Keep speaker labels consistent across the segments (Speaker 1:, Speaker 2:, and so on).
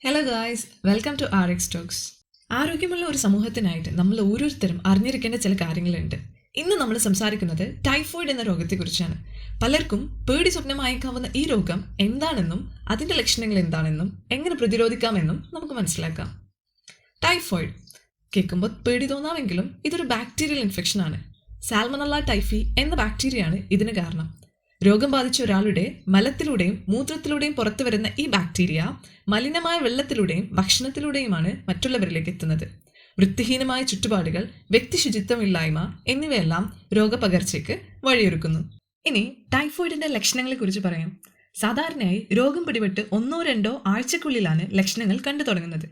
Speaker 1: Hello guys, welcome to RX talks. ആരോഗ്യമുള്ള ഒരു സമൂഹത്തിനായിട്ട് നമ്മൾ ഓരോരുത്തരും അറിഞ്ഞിരിക്കേണ്ട ചില കാര്യങ്ങളുണ്ട്. ഇന്ന് നമ്മൾ സംസാരിക്കുന്നത് ടൈഫോയിഡ് എന്ന രോഗത്തെക്കുറിച്ചാണ്. പലർക്കും പേടി സ്വപ്നമായേക്കാവുന്ന ഈ രോഗം എന്താണെന്നും അതിൻ്റെ ലക്ഷണങ്ങൾ എന്താണെന്നും എങ്ങനെ പ്രതിരോധിക്കാമെന്നും നമുക്ക് മനസ്സിലാക്കാം. ടൈഫോയിഡ് കേൾക്കുമ്പോൾ പേടി തോന്നാമെങ്കിലും ഇതൊരു ബാക്ടീരിയൽ ഇൻഫെക്ഷനാണ്. സാൽമണല്ല ടൈഫി എന്ന ബാക്ടീരിയയാണ് ഇതിന് കാരണം. രോഗം ബാധിച്ച ഒരാളുടെ മലത്തിലൂടെയും മൂത്രത്തിലൂടെയും പുറത്തു വരുന്ന ഈ ബാക്ടീരിയ മലിനമായ വെള്ളത്തിലൂടെയും ഭക്ഷണത്തിലൂടെയുമാണ് മറ്റുള്ളവരിലേക്ക് എത്തുന്നത്. വൃത്തിഹീനമായ ചുറ്റുപാടുകൾ, വ്യക്തി ശുചിത്വമില്ലായ്മ എന്നിവയെല്ലാം രോഗപകർച്ചയ്ക്ക് വഴിയൊരുക്കുന്നു. ഇനി ടൈഫോയിഡിന്റെ ലക്ഷണങ്ങളെക്കുറിച്ച് പറയാം. സാധാരണയായി രോഗം പിടിപെട്ട് 1-2 ആഴ്ചക്കുള്ളിലാണ് ലക്ഷണങ്ങൾ കണ്ടു തുടങ്ങുന്നത്.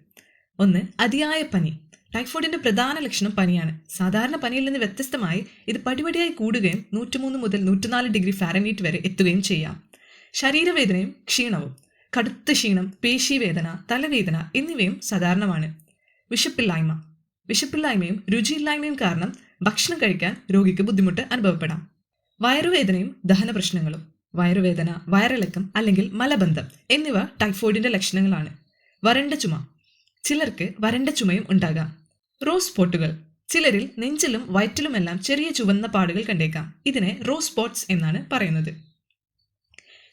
Speaker 1: 1. അതിയായ പനി. ടൈഫോയിഡിന്റെ പ്രധാന ലക്ഷണം പനിയാണ്. സാധാരണ പനിയിൽ നിന്ന് വ്യത്യസ്തമായി ഇത് പടിപടിയായി കൂടുകയും 103 മുതൽ 104 ഡിഗ്രി ഫാരൻഹീറ്റ് വരെ എത്തുകയും ചെയ്യാം. ശരീരവേദനയും ക്ഷീണവും. കടുത്ത ക്ഷീണം, പേശീവേദന, തലവേദന എന്നിവയും സാധാരണമാണ്. വിശപ്പില്ലായ്മയും രുചിയില്ലായ്മയും കാരണം ഭക്ഷണം കഴിക്കാൻ രോഗിക്ക് ബുദ്ധിമുട്ട് അനുഭവപ്പെടാം. വയറുവേദനയും ദഹന പ്രശ്നങ്ങളും. വയറുവേദന, വയറിളക്കം അല്ലെങ്കിൽ മലബന്ധം എന്നിവ ടൈഫോയിഡിന്റെ ലക്ഷണങ്ങളാണ്. വരണ്ട ചുമ. ചിലർക്ക് വരണ്ട ചുമയും ഉണ്ടാകാം. റോസ് സ്പോട്ടുകൾ. ചിലരിൽ നെഞ്ചിലും വയറ്റിലുമെല്ലാം ചെറിയ ചുവന്ന പാടുകൾ കണ്ടേക്കാം. ഇതിനെ റോസ് സ്പോട്ട്സ് എന്നാണ് പറയുന്നത്.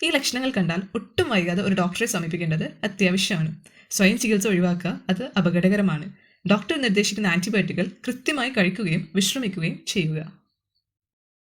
Speaker 1: ഈ ലക്ഷണങ്ങൾ കണ്ടാൽ ഒട്ടും വൈകാതെ ഒരു ഡോക്ടറെ സമീപിക്കേണ്ടത് അത്യാവശ്യമാണ്. സ്വയം ചികിത്സ ഒഴിവാക്കുക, അത് അപകടകരമാണ്. ഡോക്ടർ നിർദ്ദേശിക്കുന്ന ആന്റിബയോട്ടിക്കുകൾ കൃത്യമായി കഴിക്കുകയും വിശ്രമിക്കുകയും ചെയ്യുക.